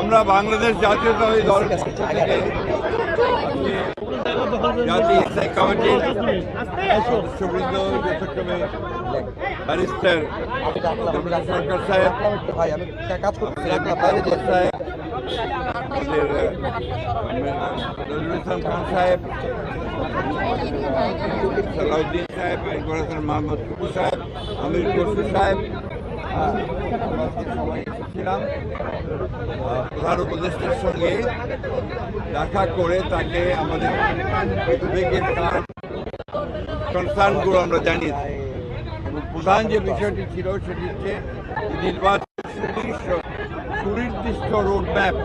আমরা বাংলাদেশ জাতীয়তাবাদী দল জাতীয় স্থায়ী কমিটির সদস্যবৃন্দ যথাক্রমে ব্যারিস্টার সরকার সাহেব, নজরুল ইসলাম খান সাহেব, সালাউদ্দিন সাহেব, মোহাম্মদ টুকু সাহেব, আমির খসরু সাহেব, সবাই এসেছিলাম প্রধান উপদেষ্টার সঙ্গে দেখা করে তাকে আমাদের কনসার্নগুলো আমরা জানিয়েছি। এবং প্রধান যে বিষয়টি ছিল সেটি হচ্ছে নির্বাচন সুনির্দিষ্ট রোড ম্যাপ,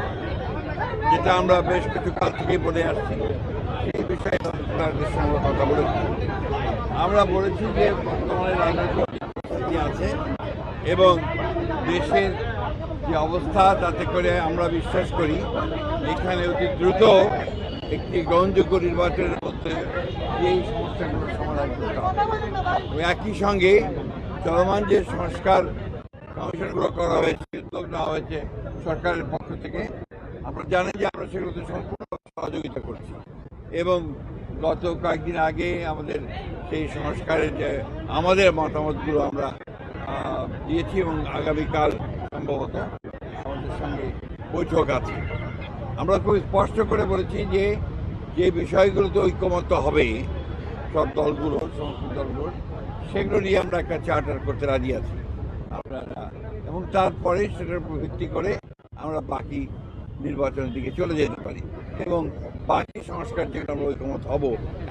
যেটা আমরা বেশ কিছু কাল থেকে বলে আসছি, সেই বিষয়ে সরকারের সঙ্গে কথা বলেছি। আমরা বলেছি যে বর্তমানে রাজনৈতিক পরিস্থিতি আছে এবং দেশের যে অবস্থা, তাতে করে আমরা বিশ্বাস করি এখানে অতি দ্রুত একটি গ্রহণযোগ্য নির্বাচনের মধ্যে এই সমস্যাগুলোর সমাধান করতে হবে। একই সঙ্গে চলমান যে সংস্কার কমিশনগুলো করা হয়েছে, উদ্যোগ নেওয়া হয়েছে সরকারের পক্ষ থেকে, আমরা জানি যে আমরা সেগুলোতে সম্পূর্ণ সহযোগিতা করছি। এবং গত কয়েকদিন আগে আমাদের সেই সংস্কারের যে আমাদের মতামতগুলো আমরা দিয়েছি এবং আগামীকাল সম্ভবত আমাদের সঙ্গে বৈঠক আছে। আমরা খুব স্পষ্ট করে বলেছি যে যে বিষয়গুলোতে ঐক্যমত্য হবে সব দলগুলো, সমস্ত দলগুলো, সেগুলো নিয়ে আমরা একটা চার্টার করতে রাজি আছি আপনারা, এবং তারপরে সেটার উপর ভিত্তি করে আমরা বাকি নির্বাচনের দিকে চলে যেতে পারি এবং বাকি সংস্কার যেটা আমরা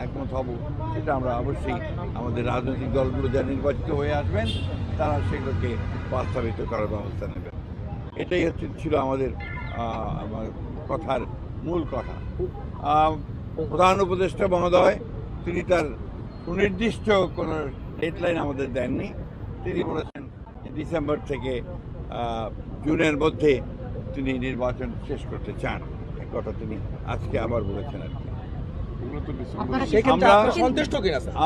একমত হব সেটা আমরা অবশ্যই আমাদের রাজনৈতিক দলগুলো যারা নির্বাচিত হয়ে আসবেন তারা সেগুলোকে বাস্তবায়িত করার ব্যবস্থা নেবেন। এটাই ছিল আমাদের কথার মূল কথা। প্রধান উপদেষ্টা মহোদয় তিনি তার সুনির্দিষ্ট কোনো ডেডলাইন আমাদের দেননি। তিনি বলেছেন ডিসেম্বর থেকে জুনের মধ্যে তিনি নির্বাচন শেষ করতে চান, এক কথা তিনি আজকে আবার বলেছেন আর কি।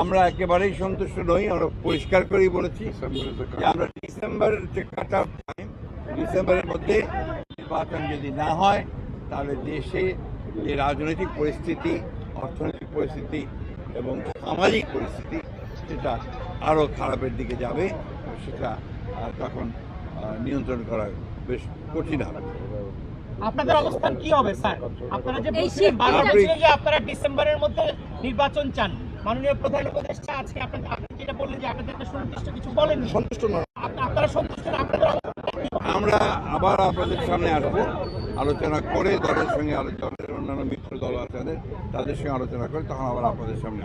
আমরা একেবারেই সন্তুষ্ট নই। আমরা পরিষ্কার করেই বলেছি যে আমরা ডিসেম্বরের মধ্যে নির্বাচন যদি না হয় তাহলে দেশে যে রাজনৈতিক পরিস্থিতি, অর্থনৈতিক পরিস্থিতি এবং সামাজিক পরিস্থিতি সেটা আরও খারাপের দিকে যাবে। সেটা তখন নিয়ন্ত্রণ করা বেশ কঠিন হবে। আপনাদের অবস্থান কি হবে স্যার? আপনারা যে আপনারা ডিসেম্বরের মধ্যে নির্বাচন চান, মাননীয় প্রধান উপদেষ্টা আজকে আপনি যেটা বললেন যে আপনাদের সুনির্দিষ্ট কিছু বলেন, সন্তুষ্ট নয় আপনারা, সন্তুষ্ট না আপনাদের? আমরা আবার আপনাদের সামনে আসবো, আলোচনা করে দলের সঙ্গে অন্যান্য মিত্র দল আছে তাদের সঙ্গে আলোচনা করে তখন আবার আপনাদের সামনে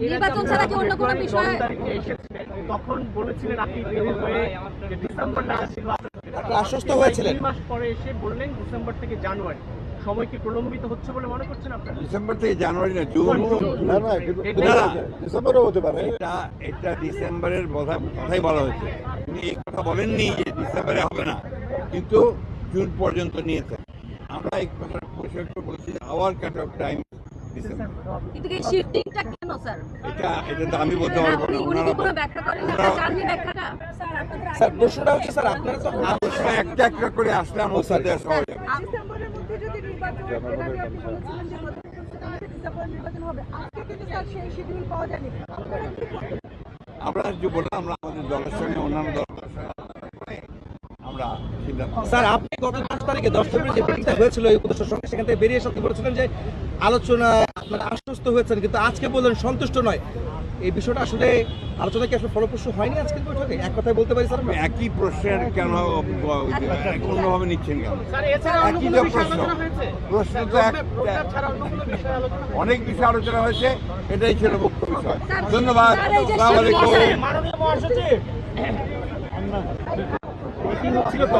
নির্বাচন ছাড়া কি অন্য কোনো বিষয় তখন বলেছিলেন আপনি ডিসেম্বরটা আশ্বস্ত হয়েছিলেন, 2 মাস পরে এসে বললেন ডিসেম্বর থেকে জানুয়ারি। সময় কি প্রলম্বিত হচ্ছে বলে মনে করছেন আপনারা? ডিসেম্বর থেকে জানুয়ারি না, জুন। ডিসেম্বরও হতে পারে। এটা ডিসেম্বরের কথাই বলা হয়েছে। তিনি এই কথা বলেননি যে ডিসেম্বরে হবে না, কিন্তু জুন পর্যন্ত নিয়েছেন। আমরা এই কথা পরিষ্কার করে বলেছি hour cut off time December. কিন্তু এই শিফটিংটা কেন স্যার? এটা তো আমি বলতে পারবো না। উনি কি কোনো ব্যাখ্যা করেন না? জানি ব্যাখ্যাটা স্যার প্রশ্নটা হচ্ছে স্যার আপনারা তো একটা একটা করে আসলে আমার সাথে সহজ হবে। ডিসেম্বরের মধ্যে যদি নির্বাচন হয়, এর আগে আপনি বলেছিলেন যে ডিসেম্বরে নির্বাচন হবে, আজকে কিন্তু স্যার সেই শিডিউল পাওয়া যায়নি। আমরা যে বললাম আমরা আমাদের দলের সঙ্গে অন্যান্য দলের সঙ্গে আমরা স্যার আপনি গত 10 তারিখে 10 ফেব্রুয়ারি যে মিটিংটা হয়েছিল এই উপদেষ্টার সঙ্গে, সেখান থেকে বেরিয়ে এসে বলেছিলেন যে আলোচনা আপনারা আশ্বস্ত হয়েছেন, কিন্তু আজকে বললেন সন্তুষ্ট নয়। এই বিষয়টা আসলে আলোচনা কি আসলে ফলপ্রসূ হয়নি আজকের বৈঠকে? এক কথায় বলতে পারি স্যার, একই প্রশ্নের কেন অন্যভাবে নিচ্ছেন কেন? একই প্রশ্ন তো অনেক বিষয় আলোচনা হয়েছে, এটাই ছিল মুখ্য বিষয়। ধন্যবাদ। মাননীয় মহাসচিব মিটিং হচ্ছিল তো,